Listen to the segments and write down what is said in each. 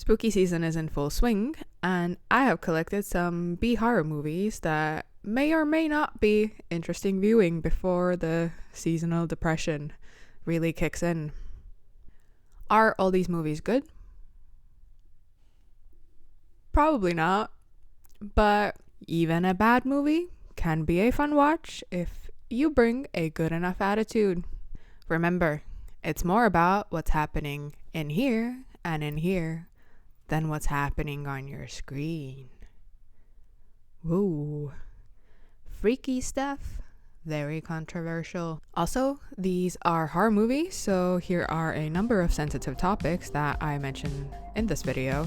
Spooky season is in full swing, and I have collected some B horror movies that may or may not be interesting viewing before the seasonal depression really kicks in. Are all these movies good? Probably not, but even a bad movie can be a fun watch if you bring a good enough attitude. Remember, it's more about what's happening in here and in here than what's happening on your screen. Woo. Freaky stuff. Very controversial. Also, these are horror movies, so here are a number of sensitive topics that I mentioned in this video.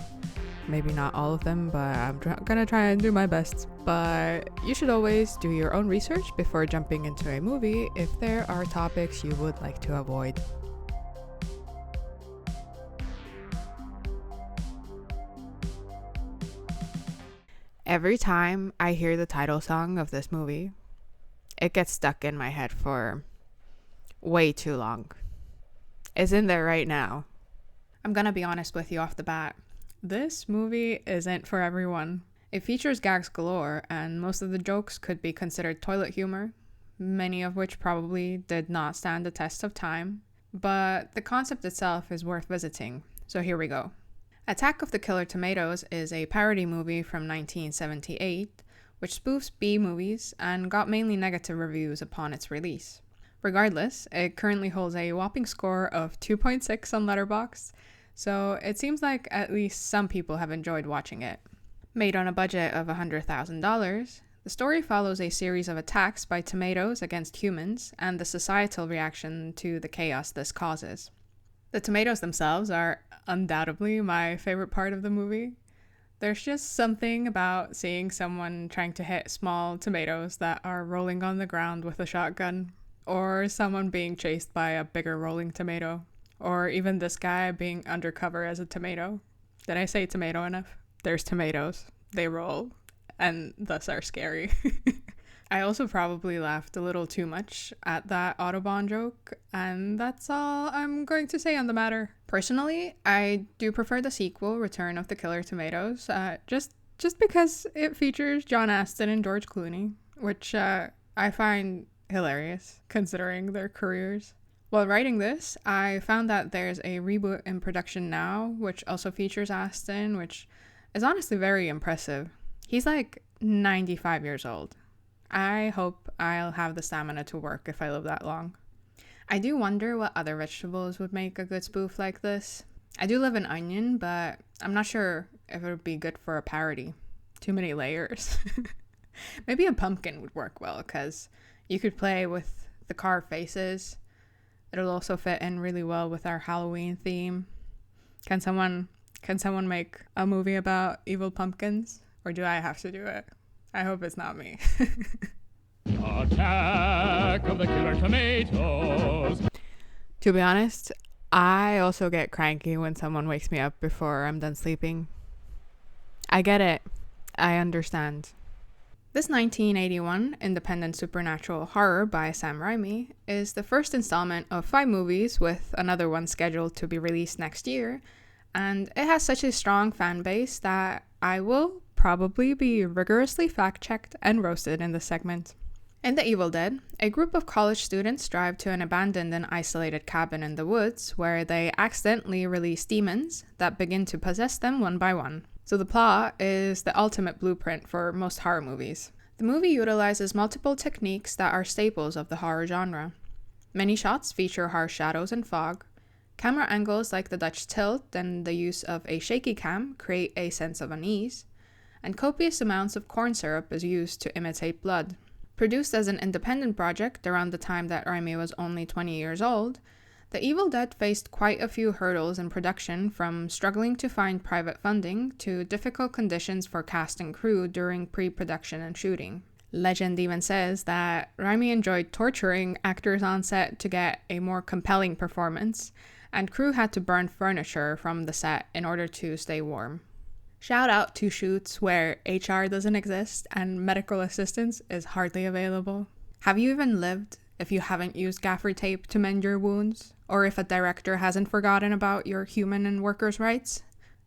Maybe not all of them, but I'm gonna try and do my best. But you should always do your own research before jumping into a movie if there are topics you would like to avoid. Every time I hear the title song of this movie, it gets stuck in my head for way too long. It's in there right now. I'm gonna be honest with you off the bat. This movie isn't for everyone. It features gags galore, and most of the jokes could be considered toilet humor, many of which probably did not stand the test of time. But the concept itself is worth visiting, so here we go. Attack of the Killer Tomatoes is a parody movie from 1978, which spoofs B movies and got mainly negative reviews upon its release. Regardless, it currently holds a whopping score of 2.6 on LETTERBOXD, so it seems like at least some people have enjoyed watching it. Made on a budget of $100,000, the story follows a series of attacks by tomatoes against humans and the societal reaction to the chaos this causes. The tomatoes themselves are undoubtedly my favorite part of the movie. There's just something about seeing someone trying to hit small tomatoes that are rolling on the ground with a shotgun, or someone being chased by a bigger rolling tomato, or even this guy being undercover as a tomato. Did I say tomato enough? There's tomatoes. They roll, and thus are scary. I also probably laughed a little too much at that Autobahn joke, and that's all I'm going to say on the matter. Personally, I do prefer the sequel, Return of the Killer Tomatoes, just because it features John Astin and George Clooney, which I find hilarious considering their careers. While writing this, I found that there's a reboot in production now, which also features Astin, which is honestly very impressive. He's like 95 years old. I hope I'll have the stamina to work if I live that long. I do wonder what other vegetables would make a good spoof like this. I do love an onion, but I'm not sure if it would be good for a parody. Too many layers. Maybe a pumpkin would work well, because you could play with the carved faces. It'll also fit in really well with our Halloween theme. Can someone make a movie about evil pumpkins? Or do I have to do it? I hope it's not me. Attack of the Killer Tomatoes. To be honest, I also get cranky when someone wakes me up before I'm done sleeping. I get it. I understand. This 1981 independent supernatural horror by Sam Raimi is the first installment of 5 movies, with another one scheduled to be released next year, and it has such a strong fan base that I will probably be rigorously fact-checked and roasted in this segment. In The Evil Dead, a group of college students drive to an abandoned and isolated cabin in the woods where they accidentally release demons that begin to possess them one by one. So the plot is the ultimate blueprint for most horror movies. The movie utilizes multiple techniques that are staples of the horror genre. Many shots feature harsh shadows and fog. Camera angles like the Dutch tilt and the use of a shaky cam create a sense of unease. And copious amounts of corn syrup is used to imitate blood. Produced as an independent project around the time that Raimi was only 20 years old, The Evil Dead faced quite a few hurdles in production, from struggling to find private funding to difficult conditions for cast and crew during pre-production and shooting. Legend even says that Raimi enjoyed torturing actors on set to get a more compelling performance, and crew had to burn furniture from the set in order to stay warm. Shout out to shoots where HR doesn't exist and medical assistance is hardly available. Have you even lived if you haven't used gaffer tape to mend your wounds? Or if a director hasn't forgotten about your human and workers' rights?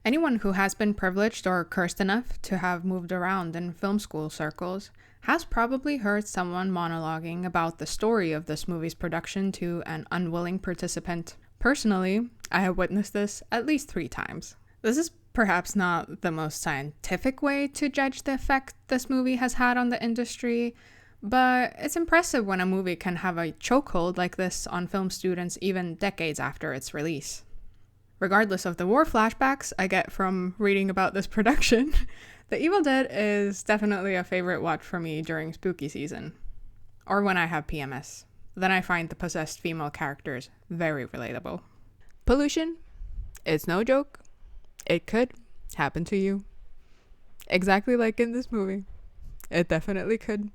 Anyone who has been privileged or cursed enough to have moved around in film school circles has probably heard someone monologuing about the story of this movie's production to an unwilling participant. Personally, I have witnessed this at least 3 times. This is perhaps not the most scientific way to judge the effect this movie has had on the industry, but it's impressive when a movie can have a chokehold like this on film students even decades after its release. Regardless of the war flashbacks I get from reading about this production, The Evil Dead is definitely a favorite watch for me during spooky season, or when I have PMS. Then I find the possessed female characters very relatable. Pollution? It's no joke. It could happen to you. Exactly like in this movie. It definitely could.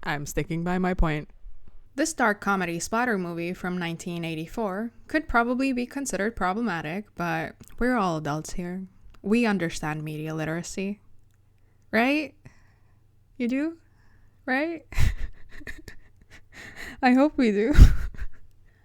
I'm sticking by my point. This dark comedy splatter movie from 1984 could probably be considered problematic, but we're all adults here. We understand media literacy. Right? You do? Right? I hope we do.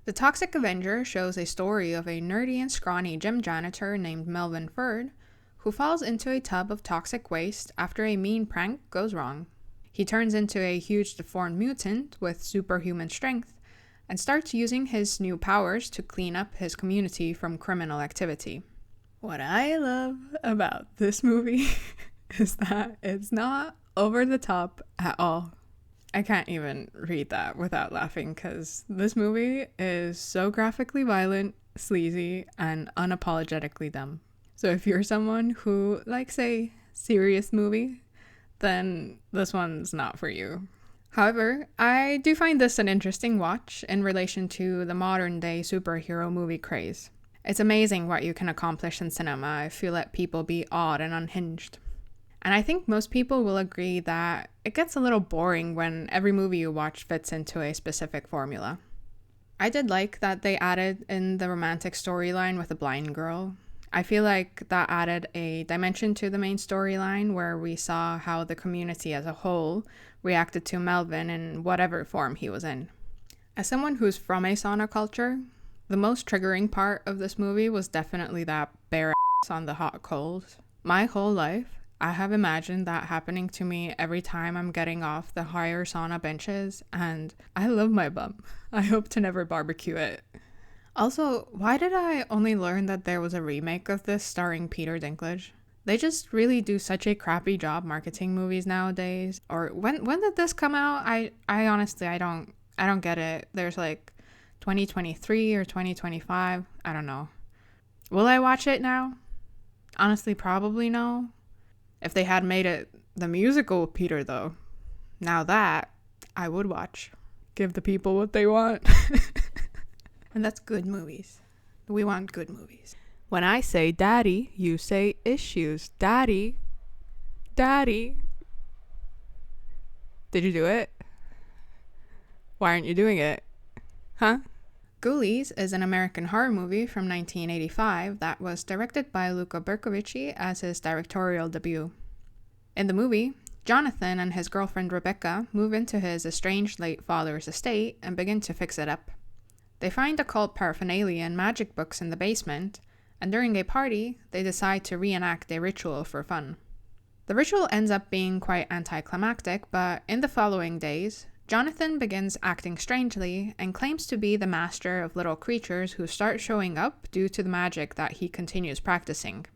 The Toxic Avenger shows a story of a nerdy and scrawny gym janitor named Melvin Ferd who falls into a tub of toxic waste after a mean prank goes wrong. He turns into a huge deformed mutant with superhuman strength and starts using his new powers to clean up his community from criminal activity. What I love about this movie is that it's not over the top at all. I can't even read that without laughing because this movie is so graphically violent, sleazy, and unapologetically dumb. So if you're someone who likes a serious movie, then this one's not for you. However, I do find this an interesting watch in relation to the modern day superhero movie craze. It's amazing what you can accomplish in cinema if you let people be odd and unhinged. And I think most people will agree that it gets a little boring when every movie you watch fits into a specific formula. I did like that they added in the romantic storyline with a blind girl. I feel like that added a dimension to the main storyline where we saw how the community as a whole reacted to Melvin in whatever form he was in. As someone who's from a sauna culture, the most triggering part of this movie was definitely that bare ass on the hot coals. My whole life, I have imagined that happening to me every time I'm getting off the higher sauna benches, and I love my bum. I hope to never barbecue it. Also, why did I only learn that there was a remake of this starring Peter Dinklage? They just really do such a crappy job marketing movies nowadays. Or when did this come out? I honestly I don't get it. There's like 2023 or 2025. I don't know. Will I watch it now? Honestly, probably no. If they had made it the musical with Peter though, now that I would watch. Give the people what they want. And that's good movies. We want good movies. When I say daddy, you say issues. Daddy. Daddy. Did you do it? Why aren't you doing it? Huh? Ghoulies is an American horror movie from 1985 that was directed by Luca Bercovici as his directorial debut. In the movie, Jonathan and his girlfriend Rebecca move into his estranged late father's estate and begin to fix it up. They find occult paraphernalia and magic books in the basement, and during a party, they decide to reenact a ritual for fun. The ritual ends up being quite anticlimactic, but in the following days, Jonathan begins acting strangely and claims to be the master of little creatures who start showing up due to the magic that he continues practicing.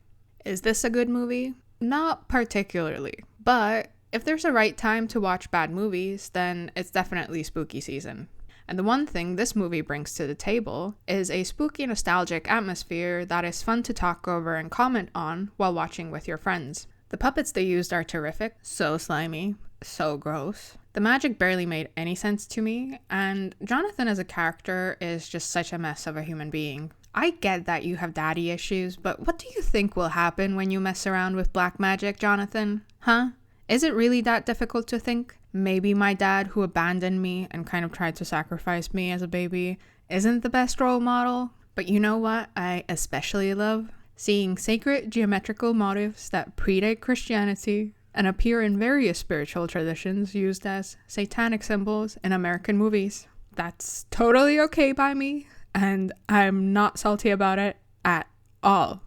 Is this a good movie? Not particularly, but if there's a right time to watch bad movies, then it's definitely spooky season. And the one thing this movie brings to the table is a spooky nostalgic atmosphere that is fun to talk over and comment on while watching with your friends. The puppets they used are terrific, so slimy, so gross. The magic barely made any sense to me, and Jonathan as a character is just such a mess of a human being. I get that you have daddy issues, but what do you think will happen when you mess around with black magic, Jonathan? Huh? Is it really that difficult to think? Maybe my dad, who abandoned me and kind of tried to sacrifice me as a baby, isn't the best role model? But you know what I especially love? Seeing sacred geometrical motifs that predate Christianity and appear in various spiritual traditions used as satanic symbols in American movies. That's totally okay by me, and I'm not salty about it at all.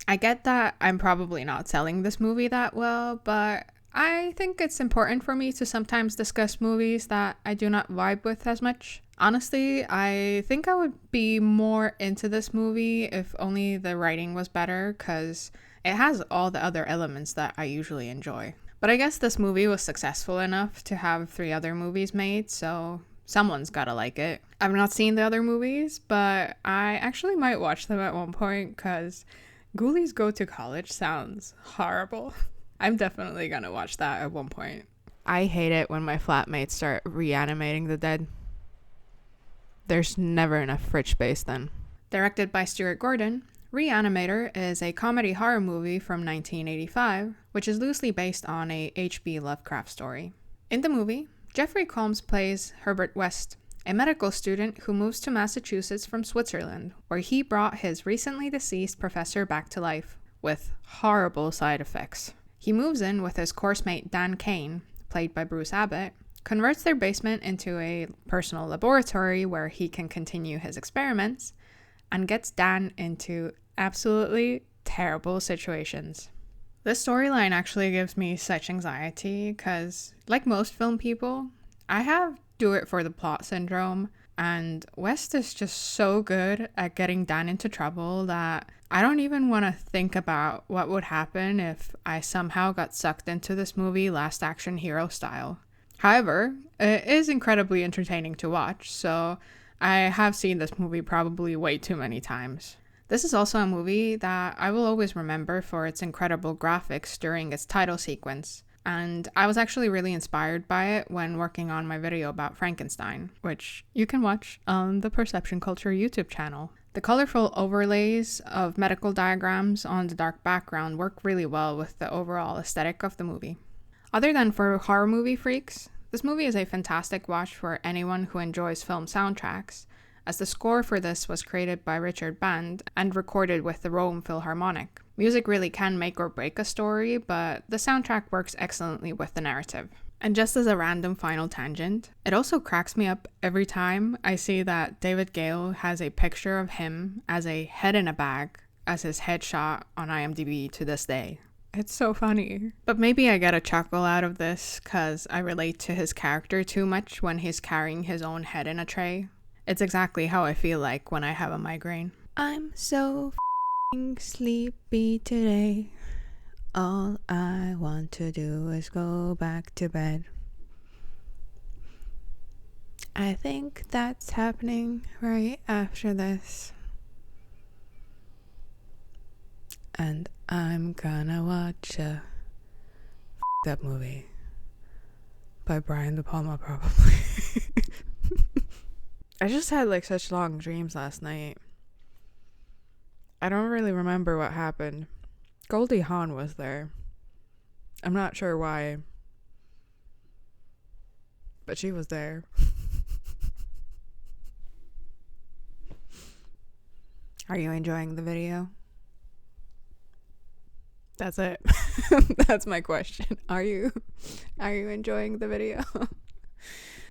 I get that I'm probably not selling this movie that well, but I think it's important for me to sometimes discuss movies that I do not vibe with as much. Honestly, I think I would be more into this movie if only the writing was better, because it has all the other elements that I usually enjoy. But I guess this movie was successful enough to have 3 other movies made, so someone's gotta like it. I've not seen the other movies, but I actually might watch them at one point, because Ghoulies Go to College sounds horrible. I'm definitely gonna watch that at one point. I hate it when my flatmates start reanimating the dead. There's never enough fridge space then. Directed by Stuart Gordon, RE-ANIMATOR is a comedy horror movie from 1985, which is loosely based on a H.P. Lovecraft story. In the movie, Jeffrey Combs plays Herbert West, a medical student who moves to Massachusetts from Switzerland, where he brought his recently deceased professor back to life, with horrible side effects. He moves in with his course mate Dan Kane, played by Bruce Abbott, converts their basement into a personal laboratory where he can continue his experiments, and gets Dan into absolutely terrible situations. This storyline actually gives me such anxiety because, like most film people, I have do it for the plot syndrome, and West is just so good at getting Dan into trouble that I don't even want to think about what would happen if I somehow got sucked into this movie Last Action Hero style. However, it is incredibly entertaining to watch, so I have seen this movie probably way too many times. This is also a movie that I will always remember for its incredible graphics during its title sequence, and I was actually really inspired by it when working on my video about Frankenstein, which you can watch on the Perception Culture YouTube channel. The colorful overlays of medical diagrams on the dark background work really well with the overall aesthetic of the movie. Other than for horror movie freaks, this movie is a fantastic watch for anyone who enjoys film soundtracks, as the score for this was created by Richard Band and recorded with the Rome Philharmonic. Music really can make or break a story, but the soundtrack works excellently with the narrative. And just as a random final tangent, it also cracks me up every time I see that David Gale has a picture of him as a head in a bag as his headshot on IMDb to this day. It's so funny. But maybe I get a chuckle out of this because I relate to his character too much when he's carrying his own head in a tray. It's exactly how I feel like when I have a migraine. I'm so sleepy today. All I want to do is go back to bed. I think that's happening right after this. And I'm gonna watch a up movie by Brian De Palma, probably. I just had like such long dreams last night. I don't really remember what happened. Goldie Hawn was there. I'm not sure why, but she was there. Are you enjoying the video? That's it. That's my question. Are you enjoying the video?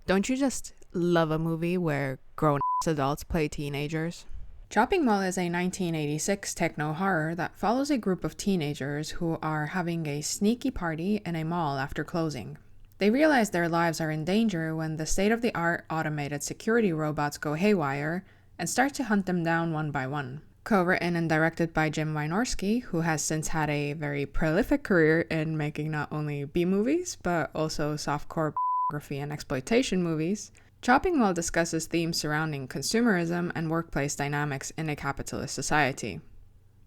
Don't you just love a movie where grown-ass adults play teenagers? Chopping Mall is a 1986 techno horror that follows a group of teenagers who are having a sneaky party in a mall after closing. They realize their lives are in danger when the state-of-the-art automated security robots go haywire and start to hunt them down one by one. Co-written and directed by Jim Wynorski, who has since had a very prolific career in making not only B-movies, but also softcore pornography and exploitation movies, Chopping Mall discusses themes surrounding consumerism and workplace dynamics in a capitalist society.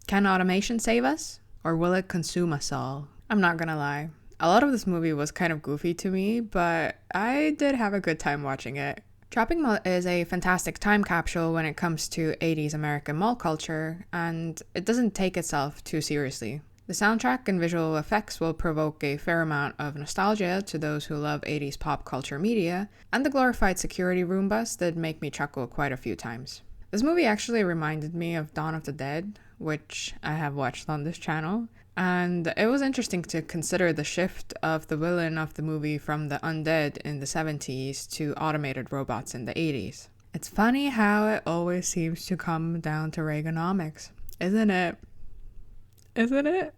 Can automation save us? Or will it consume us all? I'm not gonna lie. A lot of this movie was kind of goofy to me, but I did have a good time watching it. Chopping Mall is a fantastic time capsule when it comes to 80s American mall culture, and it doesn't take itself too seriously. The soundtrack and visual effects will provoke a fair amount of nostalgia to those who love 80s pop culture media, and the glorified security Roombas did make me chuckle quite a few times. This movie actually reminded me of Dawn of the Dead, which I have watched on this channel, and it was interesting to consider the shift of the villain of the movie from the undead in the 70s to automated robots in the 80s. It's funny how it always seems to come down to Reaganomics, isn't it? Isn't it?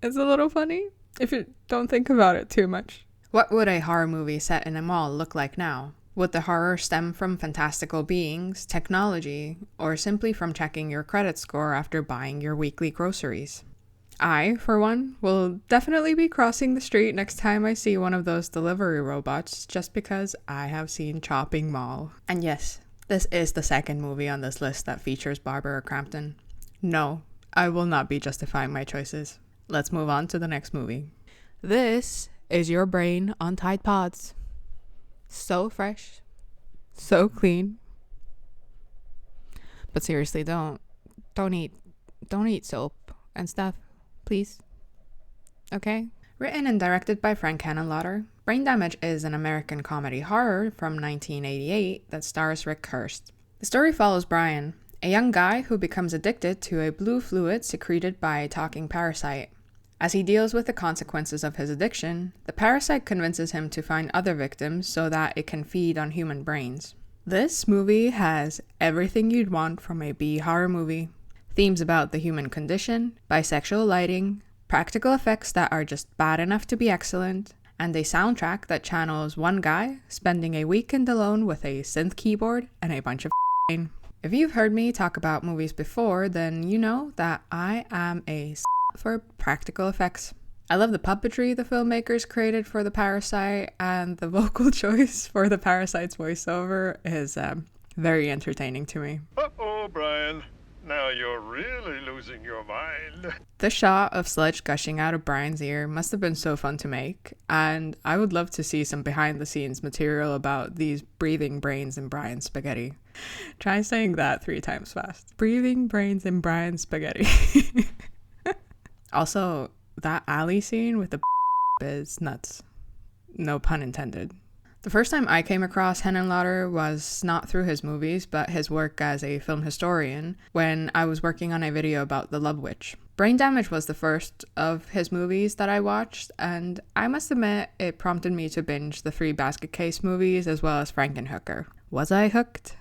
It's a little funny if you don't think about it too much. What would a horror movie set in a mall look like now? Would the horror stem from fantastical beings, technology, or simply from checking your credit score after buying your weekly groceries? I, for one, will definitely be crossing the street next time I see one of those delivery robots just because I have seen Chopping Mall. And yes, this is the second movie on this list that features Barbara Crampton. No, I will not be justifying my choices. Let's move on to the next movie. This is your brain on Tide Pods. So fresh, so clean. But seriously, don't eat soap and stuff. Please. Okay? Written and directed by Frank Henenlotter, Brain Damage is an American comedy horror from 1988 that stars Rick Hurst. The story follows Brian, a young guy who becomes addicted to a blue fluid secreted by a talking parasite. As he deals with the consequences of his addiction, the parasite convinces him to find other victims so that it can feed on human brains. This movie has everything you'd want from a B horror movie. Themes about the human condition, bisexual lighting, practical effects that are just bad enough to be excellent, and a soundtrack that channels one guy spending a weekend alone with a synth keyboard and a bunch of rain. If you've heard me talk about movies before, then you know that I am a for practical effects. I love the puppetry the filmmakers created for the parasite, and the vocal choice for the parasite's voiceover is very entertaining to me. Uh-oh, Brian. Now you're really losing your mind. The shot of sludge gushing out of Brian's ear must have been so fun to make, and I would love to see some behind-the-scenes material about these breathing brains in Brian's spaghetti. Try saying that 3 times fast. Breathing brains in Brian's spaghetti. Also, that alley scene with the is nuts. No pun intended. The first time I came across Henenlotter was not through his movies, but his work as a film historian when I was working on a video about The Love Witch. Brain Damage was the first of his movies that I watched, and I must admit it prompted me to binge the 3 Basket Case movies as well as Frankenhooker. Was I hooked?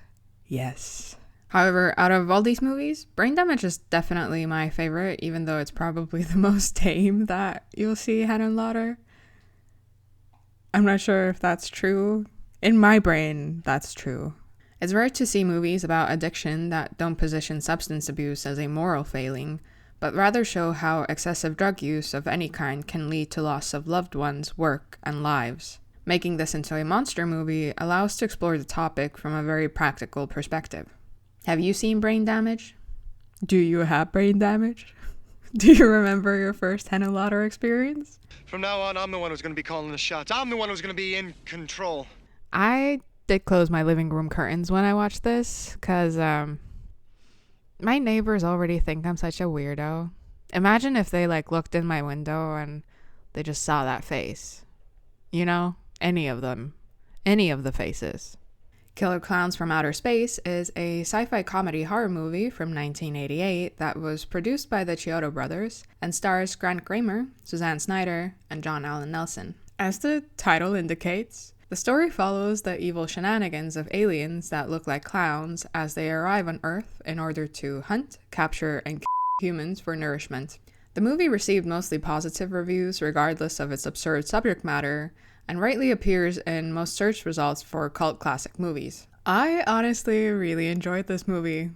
Yes. However, out of all these movies, Brain Damage is definitely my favorite, even though it's probably the most tame that you'll see Henenlotter. I'm not sure if that's true. In my brain, that's true. It's rare to see movies about addiction that don't position substance abuse as a moral failing, but rather show how excessive drug use of any kind can lead to loss of loved ones, work, and lives. Making this into a monster movie allows to explore the topic from a very practical perspective. Have you seen Brain Damage? Do you have brain damage? Do you remember your first Henenlotter experience? From now on, I'm the one who's going to be calling the shots. I'm the one who's going to be in control. I did close my living room curtains when I watched this, because my neighbors already think I'm such a weirdo. Imagine if they looked in my window and they just saw that face. You know? Any of them. Any of the faces. Killer Clowns from Outer Space is a sci-fi comedy horror movie from 1988 that was produced by the Chiodo brothers and stars Grant Kramer, Suzanne Snyder, and John Allen Nelson. As the title indicates, the story follows the evil shenanigans of aliens that look like clowns as they arrive on Earth in order to hunt, capture, and kill humans for nourishment. The movie received mostly positive reviews regardless of its absurd subject matter, and rightly appears in most search results for cult classic movies. I honestly really enjoyed this movie,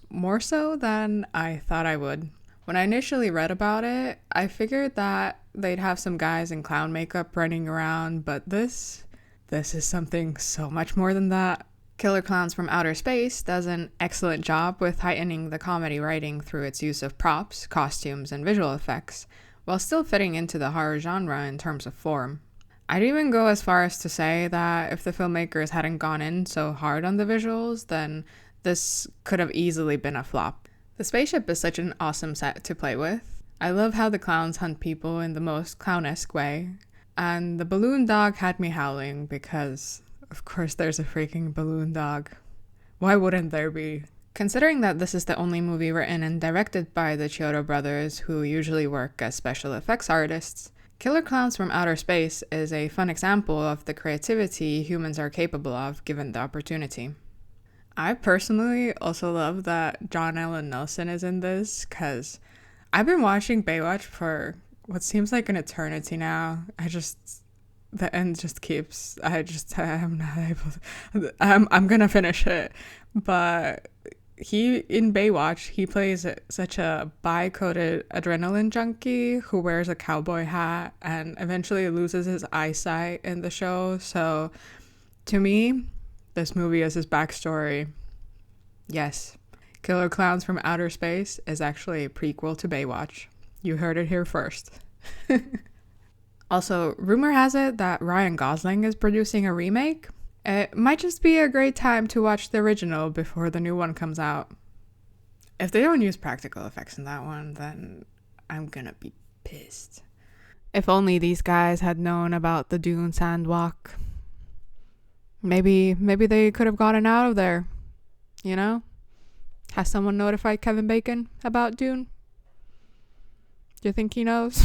more so than I thought I would. When I initially read about it, I figured that they'd have some guys in clown makeup running around, but this is something so much more than that. Killer Clowns from Outer Space does an excellent job with heightening the comedy writing through its use of props, costumes, and visual effects, while still fitting into the horror genre in terms of form. I'd even go as far as to say that if the filmmakers hadn't gone in so hard on the visuals, then this could have easily been a flop. The spaceship is such an awesome set to play with. I love how the clowns hunt people in the most clownesque way, and the balloon dog had me howling because, of course, there's a freaking balloon dog. Why wouldn't there be? Considering that this is the only movie written and directed by the Chiodo brothers, who usually work as special effects artists, Killer Clowns from Outer Space is a fun example of the creativity humans are capable of given the opportunity. I personally also love that John Allen Nelson is in this, because I've been watching Baywatch for what seems like an eternity now. The end just keeps, I'm not able, I'm gonna finish it. But in Baywatch, he plays such a bi-coded adrenaline junkie who wears a cowboy hat and eventually loses his eyesight in the show. So to me, this movie is his backstory. Yes, Killer Clowns from Outer Space is actually a prequel to Baywatch. You heard it here first. Also, rumor has it that Ryan Gosling is producing a remake. It might just be a great time to watch the original before the new one comes out. If they don't use practical effects in that one, then I'm gonna be pissed. If only these guys had known about the Dune Sandwalk. Maybe they could have gotten out of there. You know? Has someone notified Kevin Bacon about Dune? Do you think he knows?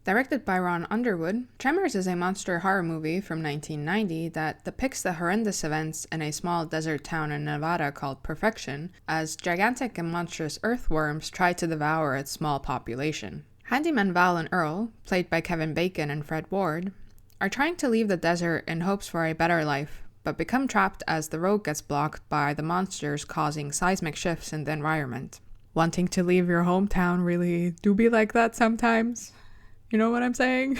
Directed by Ron Underwood, Tremors is a monster horror movie from 1990 that depicts the horrendous events in a small desert town in Nevada called Perfection as gigantic and monstrous earthworms try to devour its small population. Handyman Val and Earl, played by Kevin Bacon and Fred Ward, are trying to leave the desert in hopes for a better life, but become trapped as the road gets blocked by the monsters causing seismic shifts in the environment. Wanting to leave your hometown really do be like that sometimes. You know what I'm saying?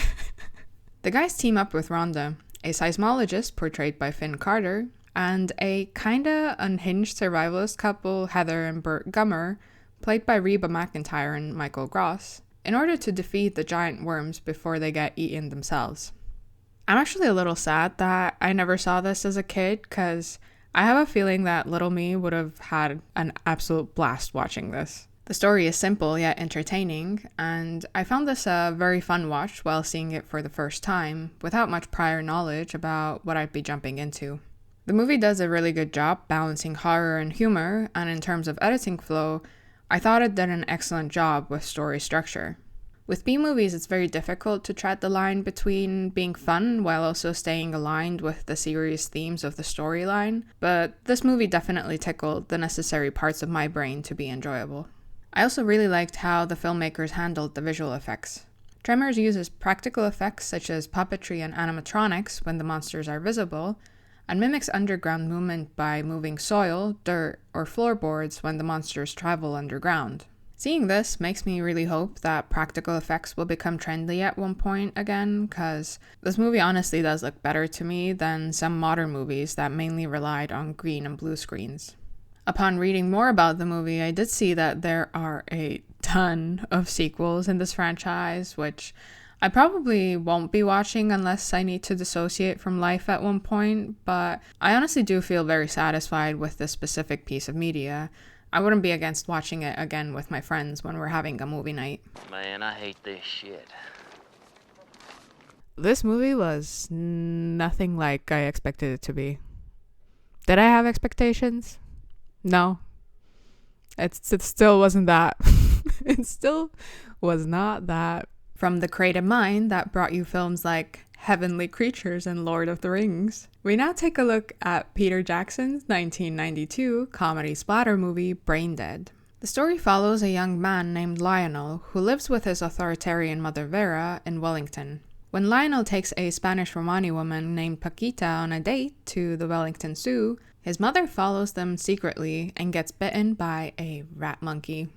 The guys team up with Rhonda, a seismologist portrayed by Finn Carter, and a kinda unhinged survivalist couple, Heather and Burt Gummer, played by Reba McEntire and Michael Gross, in order to defeat the giant worms before they get eaten themselves. I'm actually a little sad that I never saw this as a kid, because I have a feeling that little me would have had an absolute blast watching this. The story is simple yet entertaining, and I found this a very fun watch while seeing it for the first time, without much prior knowledge about what I'd be jumping into. The movie does a really good job balancing horror and humor, and in terms of editing flow, I thought it did an excellent job with story structure. With B-movies, it's very difficult to tread the line between being fun while also staying aligned with the serious themes of the storyline, but this movie definitely tickled the necessary parts of my brain to be enjoyable. I also really liked how the filmmakers handled the visual effects. Tremors uses practical effects such as puppetry and animatronics when the monsters are visible, and mimics underground movement by moving soil, dirt, or floorboards when the monsters travel underground. Seeing this makes me really hope that practical effects will become trendy at one point again, because this movie honestly does look better to me than some modern movies that mainly relied on green and blue screens. Upon reading more about the movie, I did see that there are a ton of sequels in this franchise, which I probably won't be watching unless I need to dissociate from life at one point, but I honestly do feel very satisfied with this specific piece of media. I wouldn't be against watching it again with my friends when we're having a movie night. Man, I hate this shit. This movie was nothing like I expected it to be. Did I have expectations? No. It still wasn't that. It still was not that. From the creative mind that brought you films like Heavenly Creatures and Lord of the Rings, we now take a look at Peter Jackson's 1992 comedy splatter movie Braindead. The story follows a young man named Lionel who lives with his authoritarian mother Vera in Wellington. When Lionel takes a Spanish Romani woman named Paquita on a date to the Wellington Zoo, his mother follows them secretly and gets bitten by a rat monkey,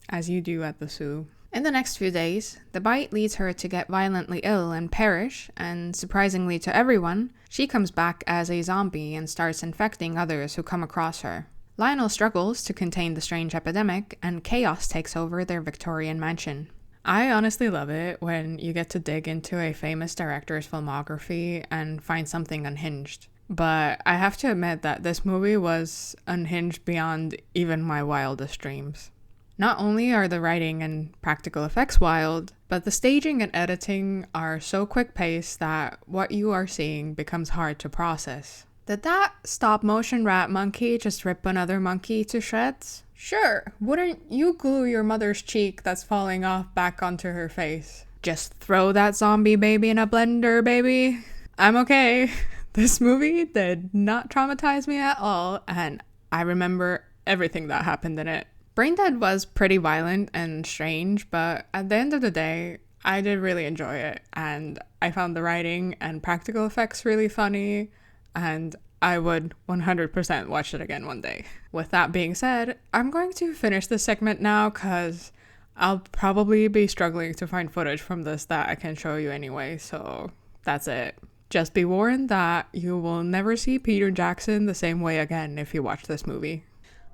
as you do at the zoo. In the next few days, the bite leads her to get violently ill and perish, and surprisingly to everyone, she comes back as a zombie and starts infecting others who come across her. Lionel struggles to contain the strange epidemic, and chaos takes over their Victorian mansion. I honestly love it when you get to dig into a famous director's filmography and find something unhinged. But I have to admit that this movie was unhinged beyond even my wildest dreams. Not only are the writing and practical effects wild, but the staging and editing are so quick-paced that what you are seeing becomes hard to process. Did that stop-motion rat monkey just rip another monkey to shreds? Sure, wouldn't you glue your mother's cheek that's falling off back onto her face? Just throw that zombie baby in a blender, baby. I'm okay. This movie did not traumatize me at all, and I remember everything that happened in it. Braindead was pretty violent and strange, but at the end of the day, I did really enjoy it, and I found the writing and practical effects really funny, and I would 100% watch it again one day. With that being said, I'm going to finish this segment now because I'll probably be struggling to find footage from this that I can show you anyway, so that's it. Just be warned that you will never see Peter Jackson the same way again if you watch this movie.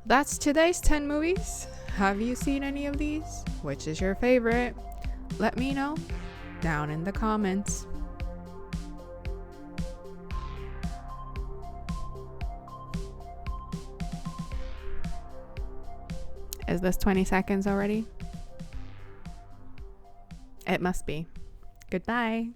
That's today's 10 movies. Have you seen any of these? Which is your favorite? Let me know down in the comments. Is this 20 seconds already? It must be. Goodbye.